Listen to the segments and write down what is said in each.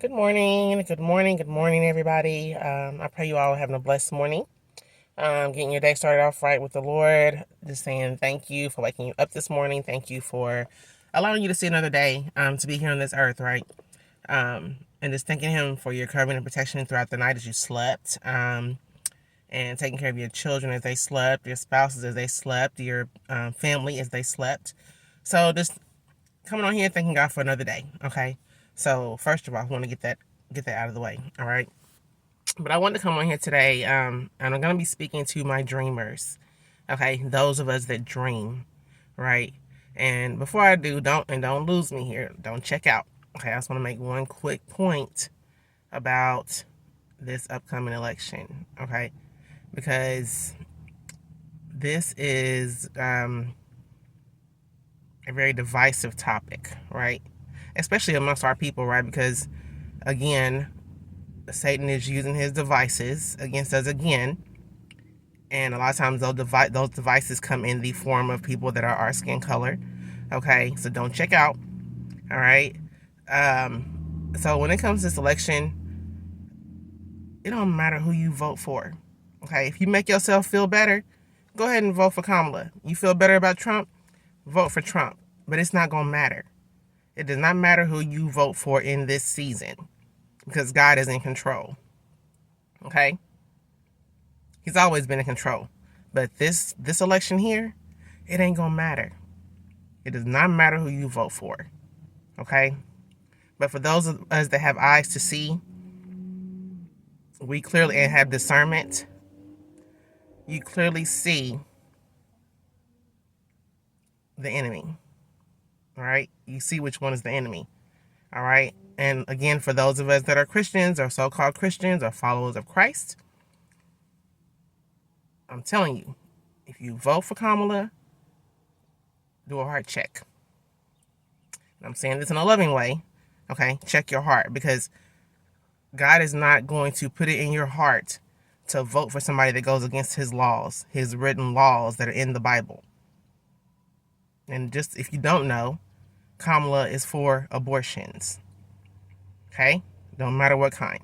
Good morning, good morning, good morning, everybody. I pray you all are having a blessed morning. Getting your day started off right with the Lord. Just saying thank you for waking you up this morning. Thank you for allowing you to see another day, to be here on this earth, right? And just thanking Him for your covering and protection throughout the night as you slept, and taking care of your children as they slept, your spouses as they slept, your family as they slept. So just coming on here thanking God for another day. Okay. So first of all, I want to get that out of the way. All right. But I wanted to come on here today, and I'm gonna be speaking to my dreamers. Okay, those of us that dream, right? And before I do, don't lose me here. Don't check out. Okay, I just want to make one quick point about this upcoming election. Okay, because this is a very divisive topic, right? Especially amongst our people, right? Because again, Satan is using his devices against us again. And a lot of times those devices come in the form of people that are our skin color. Okay, so don't check out. All right. So when it comes to this election, it don't matter who you vote for. Okay, if you make yourself feel better, go ahead and vote for Kamala. You feel better about Trump, vote for Trump. But it's not gonna matter. It does not matter who you vote for in this season because God is in control. Okay? He's always been in control. But this election here, it ain't gonna matter. It does not matter who you vote for. Okay? But for those of us that have eyes to see, we clearly and have discernment, you clearly see the enemy. All right? You see which one is the enemy. All right? And again, for those of us that are Christians or so-called Christians or followers of Christ, I'm telling you, if you vote for Kamala, do a heart check. And I'm saying this in a loving way. Okay? Check your heart, because God is not going to put it in your heart to vote for somebody that goes against his laws, his written laws that are in the Bible. And just if you don't know, Kamala is for abortions. Okay? Don't matter what kind.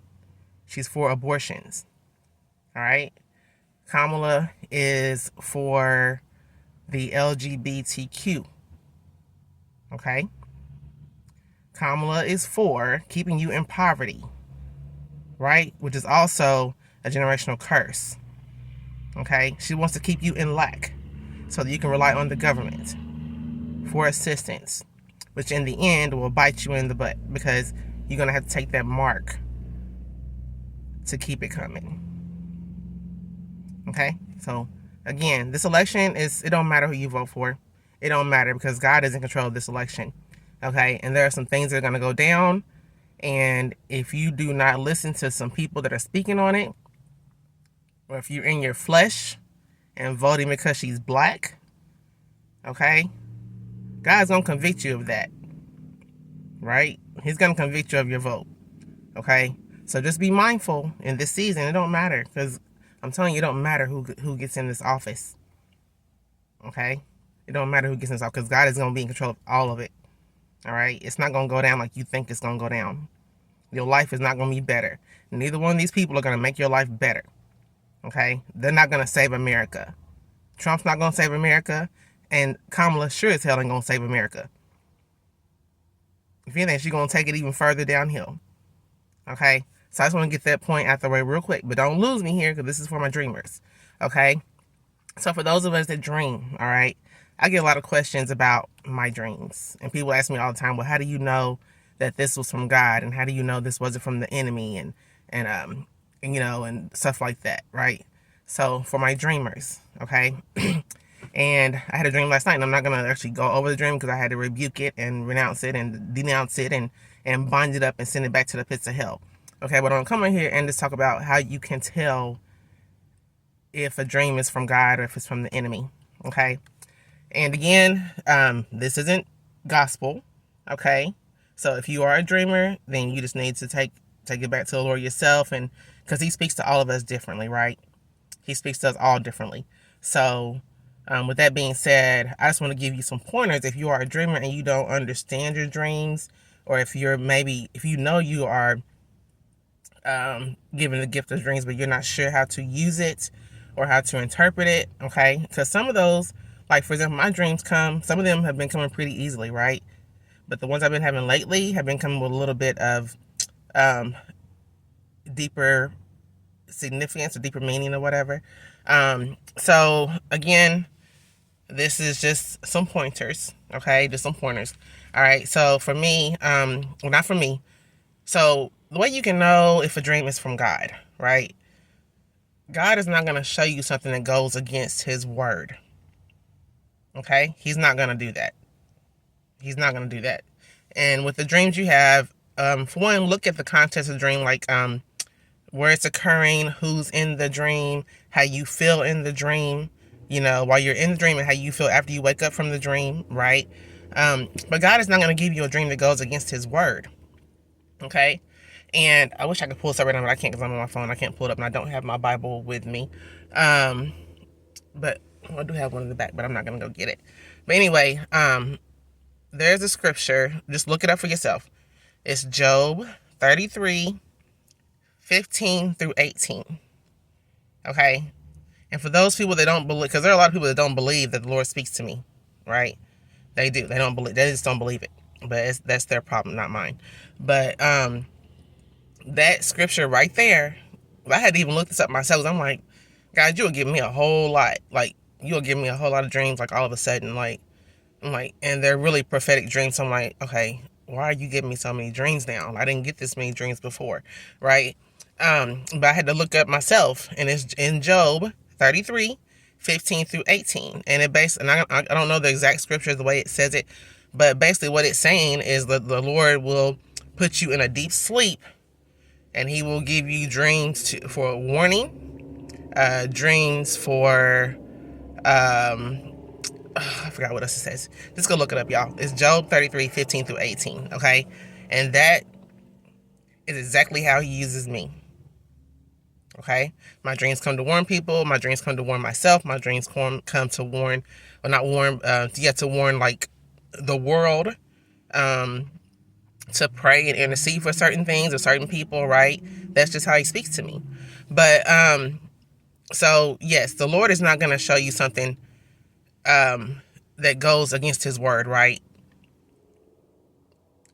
She's for abortions. All right? Kamala is for the LGBTQ. Okay? Kamala is for keeping you in poverty, right? Which is also a generational curse. Okay? She wants to keep you in lack so that you can rely on the government for assistance, which in the end will bite you in the butt because you're going to have to take that mark to keep it coming. Okay? So again, this election it don't matter who you vote for. It don't matter because God is in control of this election. Okay? And there are some things that are going to go down. And if you do not listen to some people that are speaking on it, or if you're in your flesh and voting because she's black, okay, God's going to convict you of that. Right? He's going to convict you of your vote. Okay? So just be mindful in this season. It don't matter, because I'm telling you, it don't matter who gets in this office. Okay? It don't matter who gets in this office, because God is going to be in control of all of it. All right? It's not going to go down like you think it's going to go down. Your life is not going to be better. Neither one of these people are going to make your life better. Okay? They're not going to save America. Trump's not going to save America, and Kamala sure as hell ain't going to save America. If anything, she's going to take it even further downhill. Okay? So I just want to get that point out the way real quick. But don't lose me here, because this is for my dreamers. Okay? So for those of us that dream, all right, I get a lot of questions about my dreams. And people ask me all the time, well, how do you know that this was from God? And how do you know this wasn't from the enemy? And stuff like that, right? So for my dreamers, okay? And I had a dream last night, and I'm not going to actually go over the dream because I had to rebuke it and renounce it and denounce it and bind it up and send it back to the pits of hell. Okay, but I'm coming here and just talk about how you can tell if a dream is from God or if it's from the enemy. Okay? And again, this isn't gospel. Okay? So if you are a dreamer, then you just need to take it back to the Lord yourself, and because he speaks to all of us differently, right? He speaks to us all differently. So with that being said, I just want to give you some pointers if you are a dreamer and you don't understand your dreams, or if you know you are given the gift of dreams, but you're not sure how to use it or how to interpret it, okay? Because some of those, like for example, my dreams some of them have been coming pretty easily, right? But the ones I've been having lately have been coming with a little bit of deeper significance or deeper meaning or whatever. So again, this is just some pointers, okay? Just some pointers. All right. So for me, well, not for me. So the way you can know if a dream is from God, right? God is not going to show you something that goes against his word. Okay? He's not going to do that. He's not going to do that. And with the dreams you have, for one, look at the context of the dream, like where it's occurring, who's in the dream, how you feel in the dream, while you're in the dream, and how you feel after you wake up from the dream, right? But God is not going to give you a dream that goes against his word. Okay? And I wish I could pull this up right now, but I can't because I'm on my phone. I can't pull it up, and I don't have my Bible with me. But I do have one in the back, but I'm not going to go get it. But anyway, there's a scripture. Just look it up for yourself. It's Job 33, 15 through 18. Okay? And for those people that don't believe, because there are a lot of people that don't believe that the Lord speaks to me, right? They do. They don't believe. They just don't believe it. But that's their problem, not mine. But that scripture right there, I had to even look this up myself. I'm like, God, you'll give me a whole lot. Like, you'll give me a whole lot of dreams, like all of a sudden, like, I'm like, and they're really prophetic dreams. So I'm like, okay, why are you giving me so many dreams now? I didn't get this many dreams before, right? But I had to look up myself, and it's in Job 33, 15 through 18. And I don't know the exact scripture, the way it says it, but basically what it's saying is that the Lord will put you in a deep sleep, and he will give you dreams for warning, dreams for, I forgot what else it says. Just go look it up, y'all. It's Job 33, 15 through 18, okay? And that is exactly how he uses me, okay? My dreams come to warn people. My dreams come to warn myself. My dreams come to warn, or not warn, to warn, like, the world, to pray and intercede for certain things or certain people, right? That's just how he speaks to me. But, so, yes, the Lord is not going to show you something that goes against his word, right?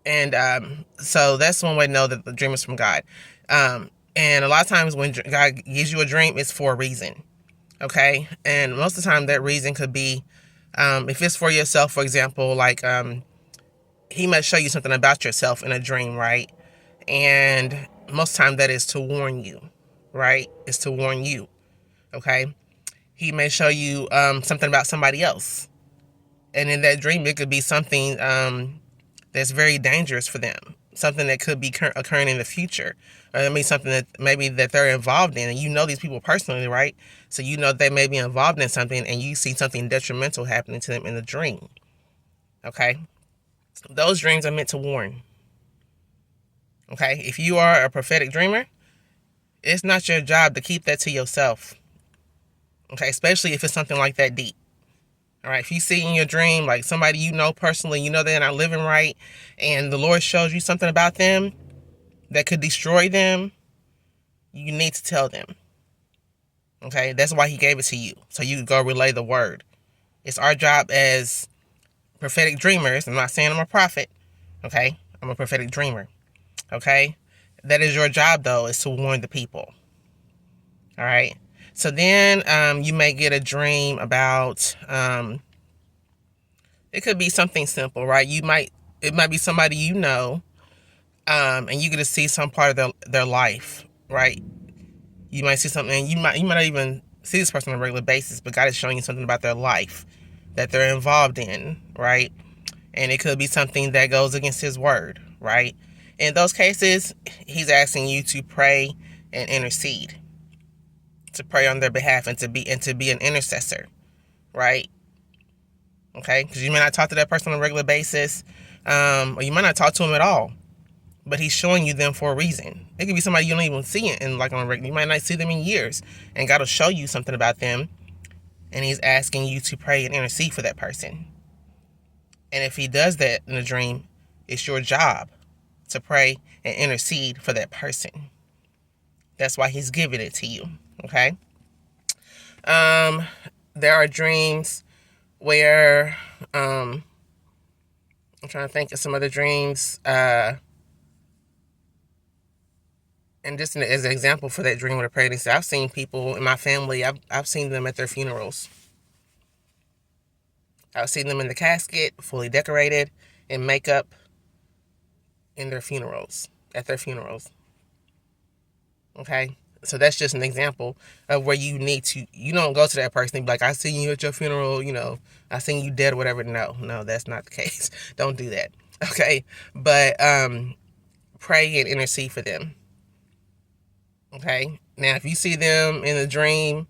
And so that's one way to know that the dream is from God. And a lot of times when God gives you a dream, it's for a reason, okay? And most of the time that reason could be, if it's for yourself, for example, like he might show you something about yourself in a dream, right? And most of the time that is to warn you, right? It's to warn you, okay? He may show you something about somebody else. And in that dream, it could be something that's very dangerous for them. Something that could be occurring in the future. Or it may be something that maybe that they're involved in. And you know these people personally, right? So you know they may be involved in something, and you see something detrimental happening to them in the dream. Okay? Those dreams are meant to warn. Okay? If you are a prophetic dreamer, it's not your job to keep that to yourself. Okay? Especially if it's something like that deep. All right, if you see in your dream, like somebody you know personally, you know they're not living right, and the Lord shows you something about them that could destroy them, you need to tell them. Okay, that's why he gave it to you, so you can go relay the word. It's our job as prophetic dreamers. I'm not saying I'm a prophet, okay? I'm a prophetic dreamer, okay? That is your job, though, is to warn the people. All right? So then you may get a dream about, it could be something simple, right? It might be somebody you know, and you get to see some part of their life, right? You might see something, and you might not even see this person on a regular basis, but God is showing you something about their life that they're involved in, right? And it could be something that goes against his word, right? In those cases, he's asking you to pray and intercede, to pray on their behalf, and to be an intercessor, right? Okay, because you may not talk to that person on a regular basis, or you might not talk to them at all, but he's showing you them for a reason. It could be somebody you don't even see it in, like on a regular. You might not see them in years, and God will show you something about them, and he's asking you to pray and intercede for that person. And if he does that in a dream, it's your job to pray and intercede for that person. That's why he's giving it to you. Okay. There are dreams where I'm trying to think of some other dreams. And just as an example for that dream with a pregnancy, I've seen people in my family, I've seen them at their funerals. I've seen them in the casket, fully decorated, in makeup, in their funerals, at their funerals. Okay? So that's just an example of where you don't go to that person and be like, I seen you at your funeral, I seen you dead or whatever. No, that's not the case. Don't do that. Okay? But pray and intercede for them. Okay? Now, if you see them in a dream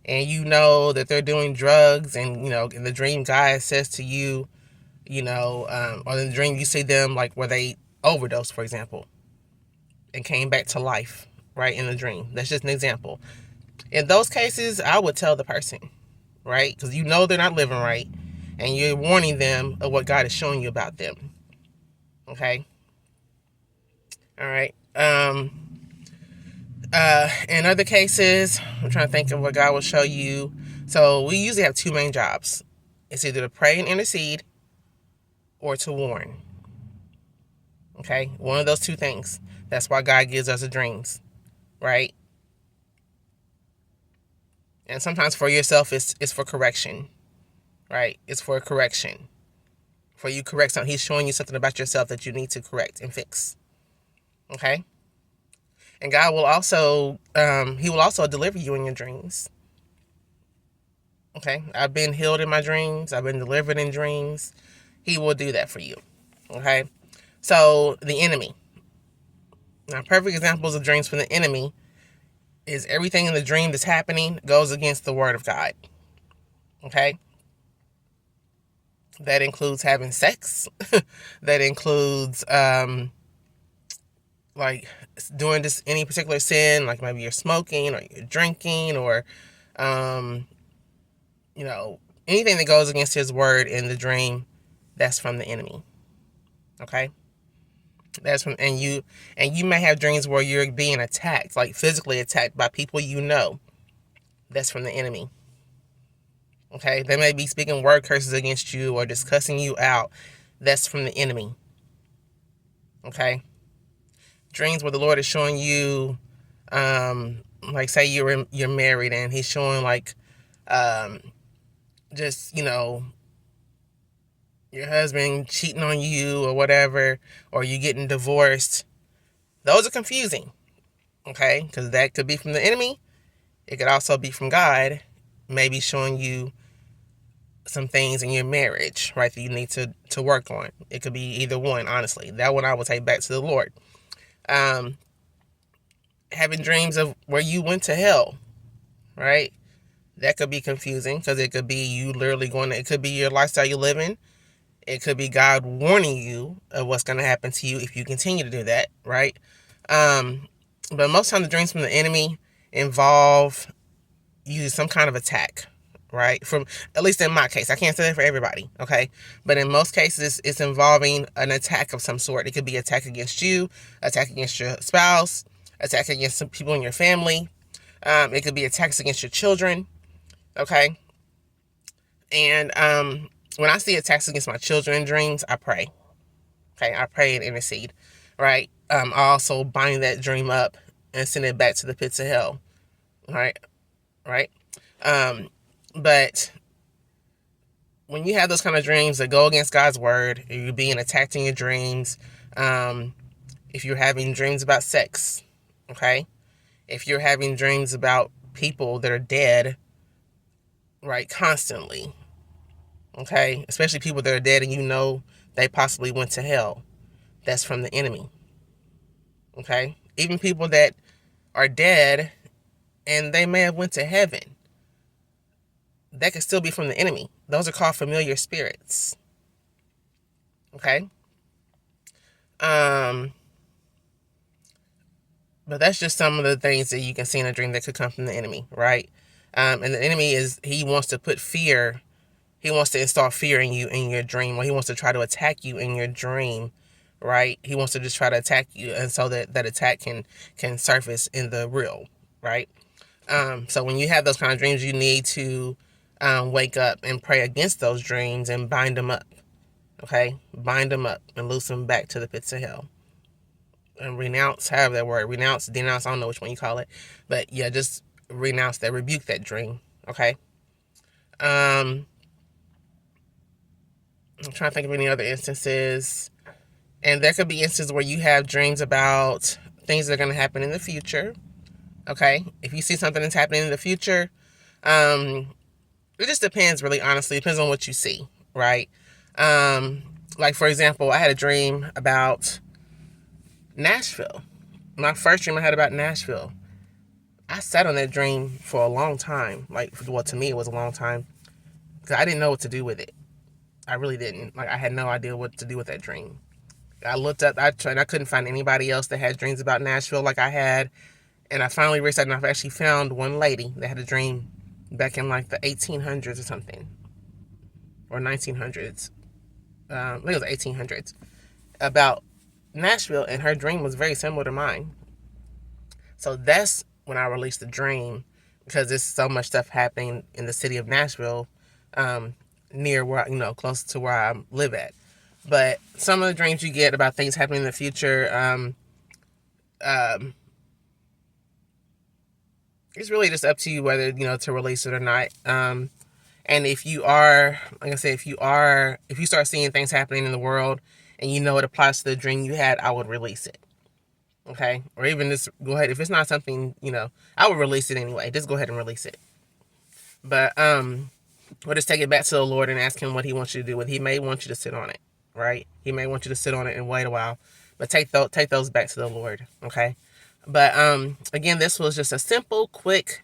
and you know that they're doing drugs and, in the dream God says to you, or in the dream you see them like where they overdose, for example, and came back to life, right, in the dream. That's just an example. In those cases, I would tell the person, right, because they're not living right, and you're warning them of what God is showing you about them. Okay? All right. In other cases, I'm trying to think of what God will show you. So we usually have two main jobs. It's either to pray and intercede or to warn. Okay? One of those two things. That's why God gives us the dreams, right? And sometimes for yourself, it's for correction, right? It's for correction. For you correct something. He's showing you something about yourself that you need to correct and fix. Okay? And God will also, he will also deliver you in your dreams. Okay? I've been healed in my dreams. I've been delivered in dreams. He will do that for you. Okay? So, the enemy. Now, perfect examples of dreams from the enemy is everything in the dream that's happening goes against the word of God. Okay? That includes having sex. That includes, like doing this any particular sin, like maybe you're smoking or you're drinking or, anything that goes against his word in the dream, that's from the enemy. Okay? That's from, and you may have dreams where you're being attacked, like physically attacked by people that's from the enemy. Okay? They may be speaking word curses against you or just cussing you out. That's from the enemy. Okay? Dreams where the Lord is showing you, like say you're married and he's showing like, just, your husband cheating on you or whatever, or you getting divorced. Those are confusing. Okay? Because that could be from the enemy. It could also be from God, maybe showing you some things in your marriage, right, that you need to work on. It could be either one, honestly. That one I would take back to the Lord. Having dreams of where you went to hell, right? That could be confusing because it could be you literally it could be your lifestyle you're living. It could be God warning you of what's going to happen to you if you continue to do that, right? But most times the dreams from the enemy involve usually some kind of attack, right? From, at least in my case, I can't say that for everybody, okay? But in most cases, it's involving an attack of some sort. It could be attack against you, attack against your spouse, attack against some people in your family. It could be attacks against your children, okay? And when I see attacks against my children in dreams, I pray. Okay, I pray and intercede, right? I also bind that dream up and send it back to the pits of hell, right? But when you have those kind of dreams that go against God's word, you're being attacked in your dreams, if you're having dreams about sex, okay? If you're having dreams about people that are dead, right, constantly, okay? Especially people that are dead and they possibly went to hell, that's from the enemy, okay? Even people that are dead and they may have went to heaven, that could still be from the enemy. Those are called familiar spirits, okay? But that's just some of the things that you can see in a dream that could come from the enemy, right? And the enemy he wants to put fear, he wants to install fear in you in your dream, or he wants to try to attack you in your dream right? He wants to just try to attack you, and so that attack can surface in the real, right? So when you have those kind of dreams, you need to wake up and pray against those dreams and bind them up. Okay, bind them up and loose them back to the pits of hell. And renounce, however that word, renounce, denounce, I don't know which one you call it, but yeah, just renounce that, rebuke that dream. Okay. I'm trying to think of any other instances, and there could be instances where you have dreams about things that are going to happen in the future. Okay, if you see something that's happening in the future, it just depends, really, honestly. It depends on what you see, right? Like, for example, I had a dream about Nashville. My first dream I had about Nashville. I sat on that dream for a long time. Like, well, to me, it was a long time, because I didn't know what to do with it. I really didn't. Like, I had no idea what to do with that dream. I looked up, I tried, I couldn't find anybody else that had dreams about Nashville like I had. And I finally researched, and I've actually found one lady that had a dream back in like the 1800s or something, or 1900s. I think it was 1800s, about Nashville, and her dream was very similar to mine. So that's when I released the dream, because there's so much stuff happening in the city of Nashville, near where, close to where I live at. But some of the dreams you get about things happening in the future, it's really just up to you whether, to release it or not. And if you are, like I said, if you start seeing things happening in the world and it applies to the dream you had, I would release it. Okay? Or even just go ahead. If it's not something, I would release it anyway. Just go ahead and release it. But, we'll just take it back to the Lord and ask him what he wants you to do with it. He may want you to sit on it, right? He may want you to sit on it and wait a while. But take those back to the Lord, okay? But, again, this was just a simple, quick,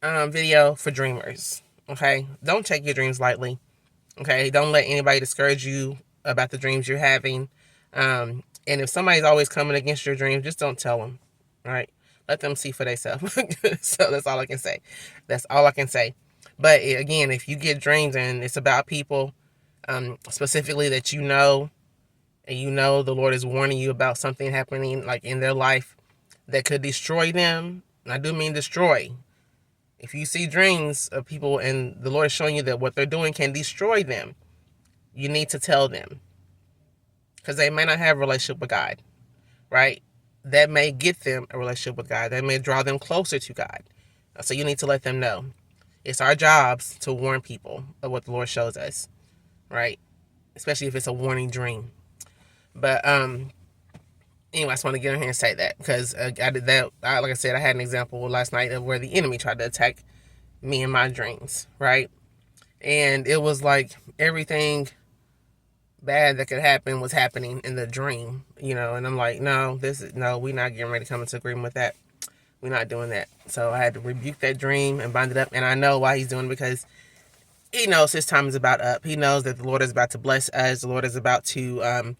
video for dreamers. Okay, don't take your dreams lightly. Okay, don't let anybody discourage you about the dreams you're having. And if somebody's always coming against your dreams, just don't tell them. Right? Let them see for themselves. So that's all I can say. That's all I can say. But again, if you get dreams and it's about people, specifically that and the Lord is warning you about something happening like in their life that could destroy them. And I do mean destroy. If you see dreams of people and the Lord is showing you that what they're doing can destroy them, you need to tell them. Because they may not have a relationship with God, right? That may get them a relationship with God. That may draw them closer to God. So you need to let them know. It's our jobs to warn people of what the Lord shows us, right? Especially if it's a warning dream. But anyway, I just want to get in here and say that, because I did that. Like I said, I had an example last night of where the enemy tried to attack me in my dreams, right? And it was like everything bad that could happen was happening in the dream, and I'm like, no, we're not getting ready to come into agreement with that. We're not doing that. So I had to rebuke that dream and bind it up. And I know why he's doing it, because he knows his time is about up. He knows that the Lord is about to bless us. The Lord is about to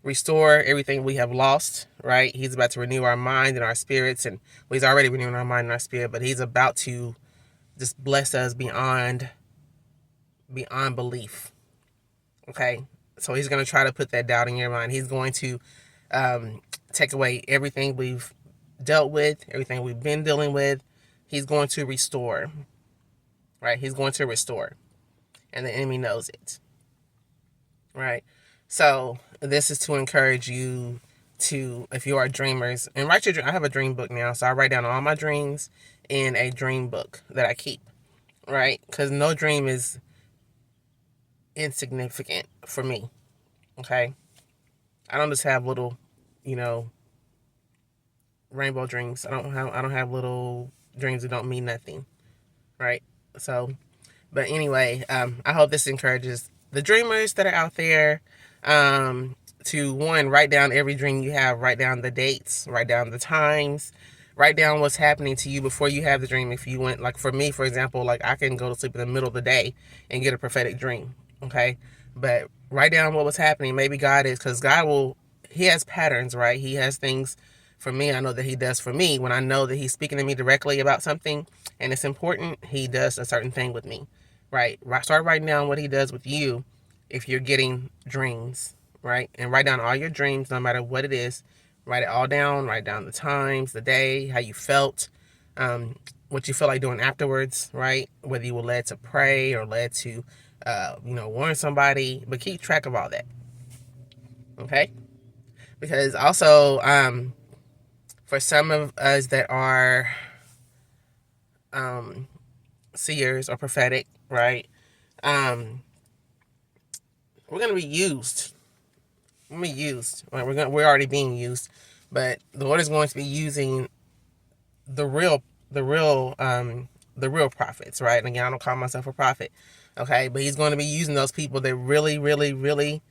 restore everything we have lost, right? He's about to renew our mind and our spirits, and he's already renewing our mind and our spirit, but he's about to just bless us beyond belief. Okay? So he's going to try to put that doubt in your mind. He's going to take away everything we've dealt with, everything we've been dealing with. He's going to restore, right? He's going to restore, and the enemy knows it, right? So this is to encourage you to, if you are dreamers, and write your dream. I have a dream book now, so I write down all my dreams in a dream book that I keep, right? Because no dream is insignificant for me, okay? I don't just have little, rainbow dreams. I don't have little dreams that don't mean nothing, right? So, but anyway, I hope this encourages the dreamers that are out there, to write down every dream you have, write down the dates, write down the times, write down what's happening to you before you have the dream. If you went, like for me, for example, like I can go to sleep in the middle of the day and get a prophetic dream, okay? But write down what was happening. Maybe God is, because he has patterns, right? He has things for me. I know that he does for me. When I know that he's speaking to me directly about something and it's important, he does a certain thing with me, right? Start writing down what he does with you if you're getting dreams, right? And write down all your dreams, no matter what it is. Write it all down. Write down the times, the day, how you felt, what you feel like doing afterwards, right? Whether you were led to pray or led to, warn somebody. But keep track of all that, okay? Because also, for some of us that are seers or prophetic, right? We're gonna be used. We're already being used, but the Lord is going to be using the real prophets, right? And again, I don't call myself a prophet, okay? But He's going to be using those people that really, really, really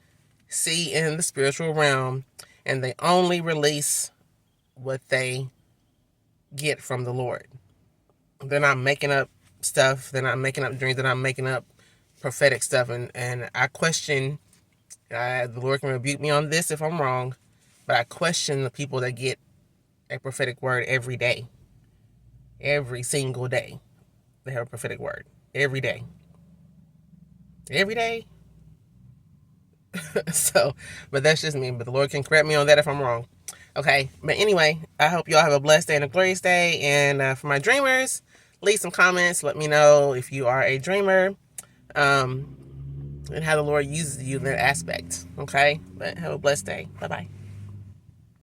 see in the spiritual realm, and they only release what they get from the Lord. They're not making up stuff. They're not making up dreams. They're not making up prophetic stuff. And I question, the Lord can rebuke me on this if I'm wrong, but I question the people that get a prophetic word every day. Every single day. They have a prophetic word. Every day. Every day. But that's just me. But the Lord can correct me on that if I'm wrong. Okay. But anyway, I hope y'all have a blessed day and a glorious day. And for my dreamers, leave some comments. Let me know if you are a dreamer. And how the Lord uses you in that aspect. Okay. But have a blessed day. Bye-bye.